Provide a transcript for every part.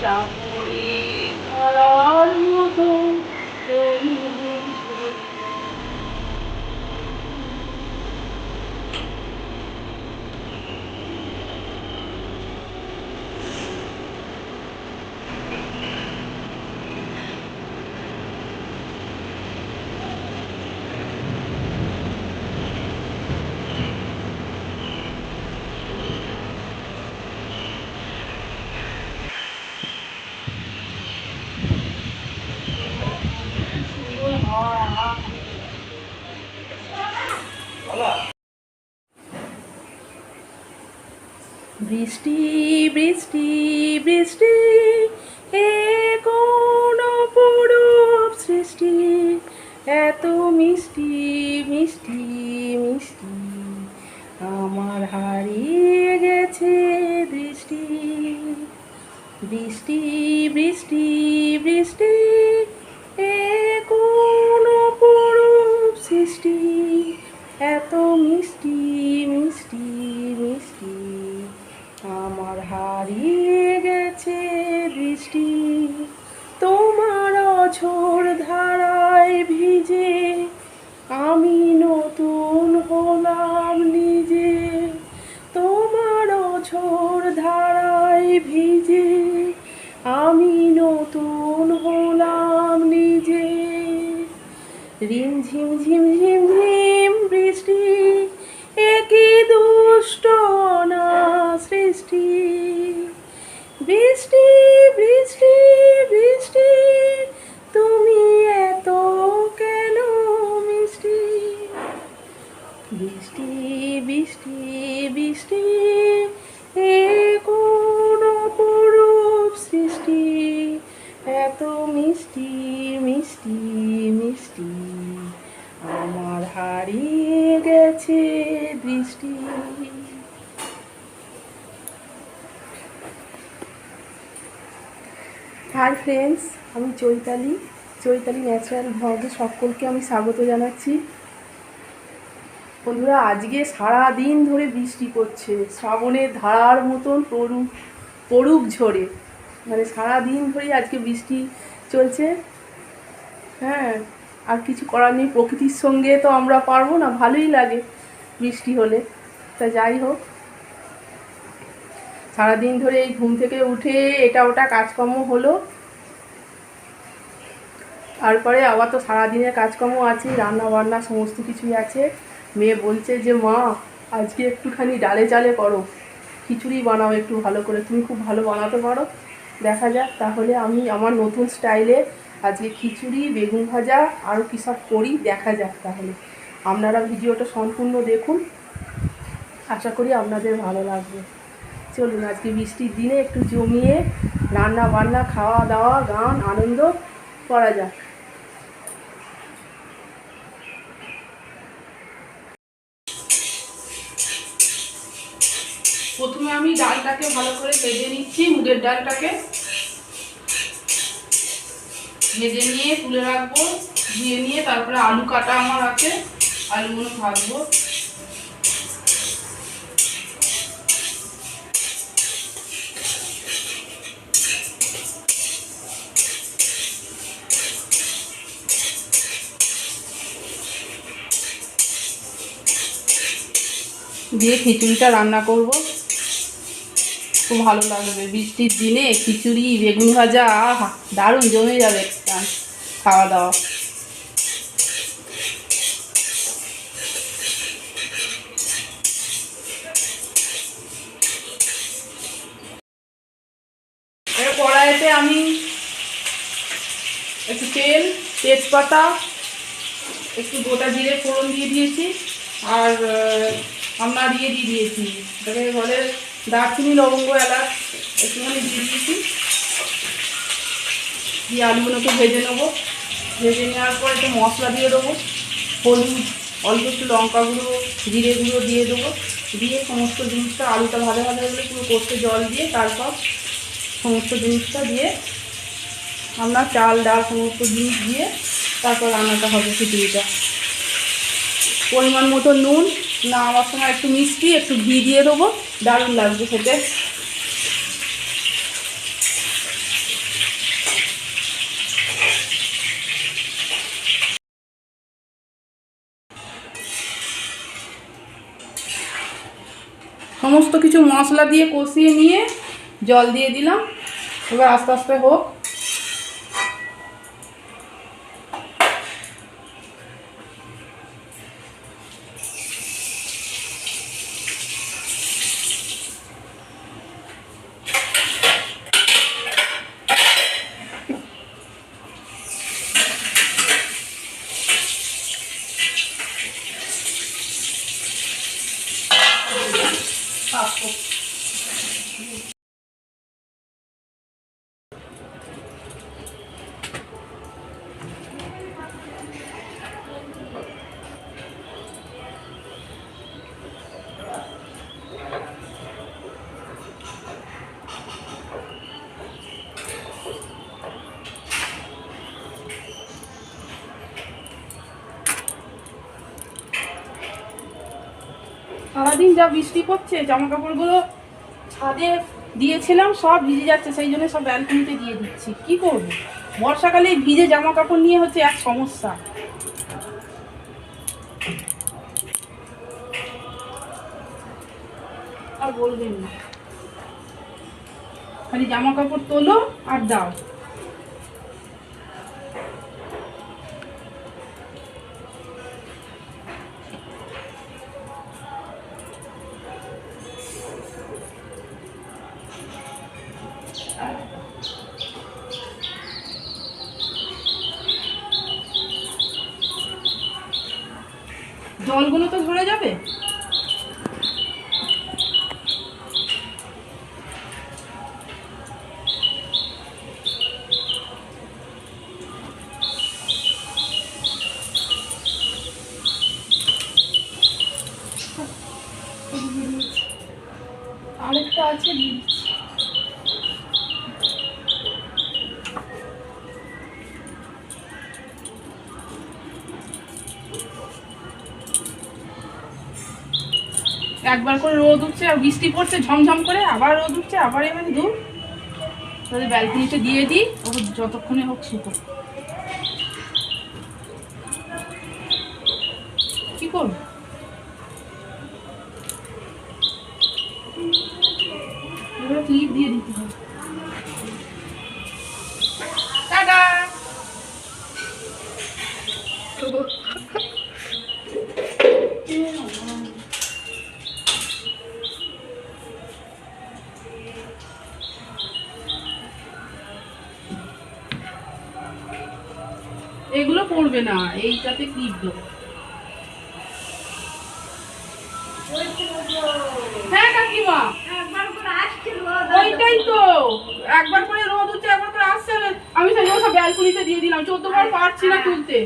চামড়ি ধরার মতো বৃষ্টি বৃষ্টি বৃষ্টি এ কোন অপরূপ সৃষ্টি, এত মিষ্টি মিষ্টি মিষ্টি, আমার হারিয়ে গেছে দৃষ্টি। বৃষ্টি বৃষ্টি বৃষ্টি এ কোন অপরূপ সৃষ্টি, এত মিষ্টি মিষ্টি মিষ্টি, আমার হারিয়ে গেছে দৃষ্টি। তোমার অঝোর ধারায় ভিজে আমি নতুন হলাম নিজে, তোমার অঝোর ধারায় ভিজে আমি নতুন হলাম নিজে। রিম ঝিম ঝিম ঝিম ঝিম বৃষ্টি, একই দুষ্ট না সৃষ্টি। বৃষ্টি বৃষ্টি বৃষ্টি তুমি এত কেন মিষ্টি। বৃষ্টি বৃষ্টি বৃষ্টি এ কোন অপরূপ সৃষ্টি, এত মিষ্টি মিষ্টি মিষ্টি, আমার হারিয়ে গেছে দৃষ্টি। হাই ফ্রেন্ডস, আমি চৈতালি ন্যাচারাল ব্লগে সকলকে আমি স্বাগত জানাচ্ছি। বন্ধুরা, আজকে সারা দিন ধরে বৃষ্টি পড়ছে, শ্রাবণের ধারার মতন পড়ুক ঝরে, মানে সারা দিন ধরেই আজকে বৃষ্টি চলছে। হ্যাঁ, আর কিছু করার নেই, প্রকৃতির সঙ্গে তো আমরা পারবো না, ভালোই লাগে বৃষ্টি হলে। তা যাই হোক, সারাদিন ধরে এই ঘুম থেকে উঠে এটা ওটা কাজকর্ম হলো, তারপরে আবার তো সারাদিনের কাজকর্ম আছে, রান্না বান্না সমস্ত কিছুই আছে। মেয়ে বলছে যে মা আজকে একটুখানি ডালে চালে করো, খিচুড়ি বানাও একটু ভালো করে, তুমি খুব ভালো বানাতে পারো। দেখা যাক তাহলে আমি আমার নতুন স্টাইলে আজকে খিচুড়ি, বেগুন ভাজা আরও কী সব করি, দেখা যাক। তাহলে আপনারা ভিডিওটা সম্পূর্ণ দেখুন, আশা করি আপনাদের ভালো লাগবে। চলুন আজকে বৃষ্টির দিনে একটু জমিয়ে রান্না বান্না, খাওয়া দাওয়া, গান, আনন্দ করা যাক। প্রথমে আমি ডালটাকে ভালো করে ভেজে নিচ্ছি, মুগের ডালটাকে ভেজে নিয়ে তুলে রাখবো, ধুয়ে নিয়ে তারপরে আলু কাটা আমার আছে, আলুগুলো ভাজবো। দিয়ে খিচুড়িটা রান্না করব, খুব ভালো লাগবে বৃষ্টির দিনে খিচুড়ি বেগুন ভাজা, আহা দারুণ জমে যাবে খাওয়া দাওয়া। এবার কড়াইতে আমি একটু তেল, তেজপাতা, একটু গোটা জিরে ফোড়ন দিয়ে দিয়েছি, আর আপনার দিয়ে দিয়েছি, এটাকে বলে দারচিনি, লবঙ্গ, এলাচ একটুখানি দিয়ে দিয়েছি। দিয়ে আলুগুলোকে ভেজে নেবো, ভেজে নেওয়ার পর একটু মশলা দিয়ে দেবো, হলুদ, অল্প একটু লঙ্কা গুঁড়ো, জিরে গুঁড়ো দিয়ে দেবো। দিয়ে সমস্ত জিনিসটা, আলুটা ভাজা ভাজা হলে পুরো কষতে জল দিয়ে তারপর সমস্ত জিনিসটা দিয়ে আমরা চাল ডাল সমস্ত জিনিস দিয়ে তারপর রান্নাটা হবে খিচুড়িটা। পরিমাণ মতো নুন, নামাবার সময় একটু মিষ্টি, একটু ঘি দিয়ে দেবো, দারুণ লাগবে খেতে। সমস্ত কিছু মশলা দিয়ে কষিয়ে নিয়ে জল দিয়ে দিলাম। এবার আস্তে আস্তে হোক। সারাদিন যা বৃষ্টি পড়ছে, জামা কাপড়গুলো ছাদে দিয়েছিলাম সব ভিজে যাচ্ছে, সেই জন্য সব ব্যালকনিতে দিয়ে দিচ্ছি। কি করব, বর্ষাকালে ভিজে জামা কাপড় নিয়ে হচ্ছে এক সমস্যা। আর বলবেন না, খালি জামা কাপড় তোলো আর দাও। জলগুলো তো ঝরে যাবে। আরেকটা আছে, দিয়ে দিচ্ছি। একবার করে রোদ উঠছে আর বৃষ্টি পড়ছে ঝমঝম করে, আবার রোদ উঠছে, আবার এবার দূর। তাহলে ব্যালকনিতে দিয়ে দিই, ওর যতক্ষণে হোক শুকো। কি করবো, এবারে ক্লিপ দিয়ে দিতে হবে। টাটা। এগুলো পড়বে না, এইটাতে ক্লিপ দেবো। হ্যাঁ কাকিমা, ওইটাই তো, একবার করে রোদ উঠছে, একবার করে আসছে। আমি সেই জন্য সব ব্যালকনিতে দিয়ে দিলাম, 14 বার পারছি না তুলতে।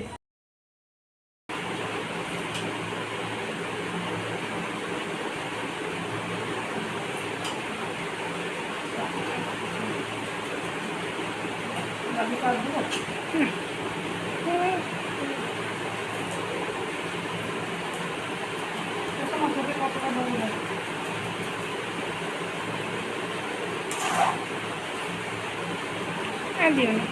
দিও না।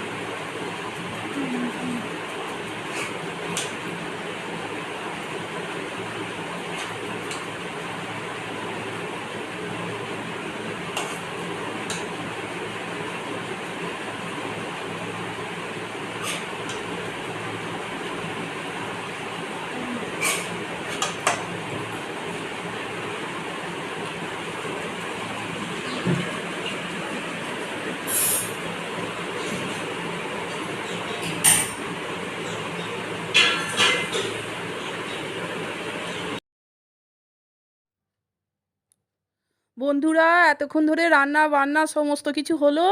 বন্ধুরা, এতক্ষণ ধরে রান্না বান্না সমস্ত কিছু হলো,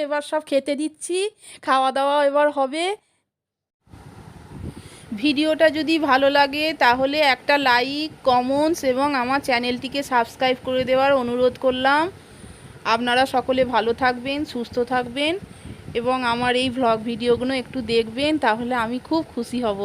এবার সব খেতে দিচ্ছি। খাওয়া দাওয়া এবার হবে। ভিডিওটা যদি ভালো লাগে তাহলে একটা লাইক, কমেন্টস এবং আমার চ্যানেলটিকে সাবস্ক্রাইব করে দেওয়ার অনুরোধ করলাম। আপনারা সকলে ভালো থাকবেন, সুস্থ থাকবেন এবং আমার এই ভ্লগ ভিডিওগুলো একটু দেখবেন, তাহলে আমি খুব খুশি হব।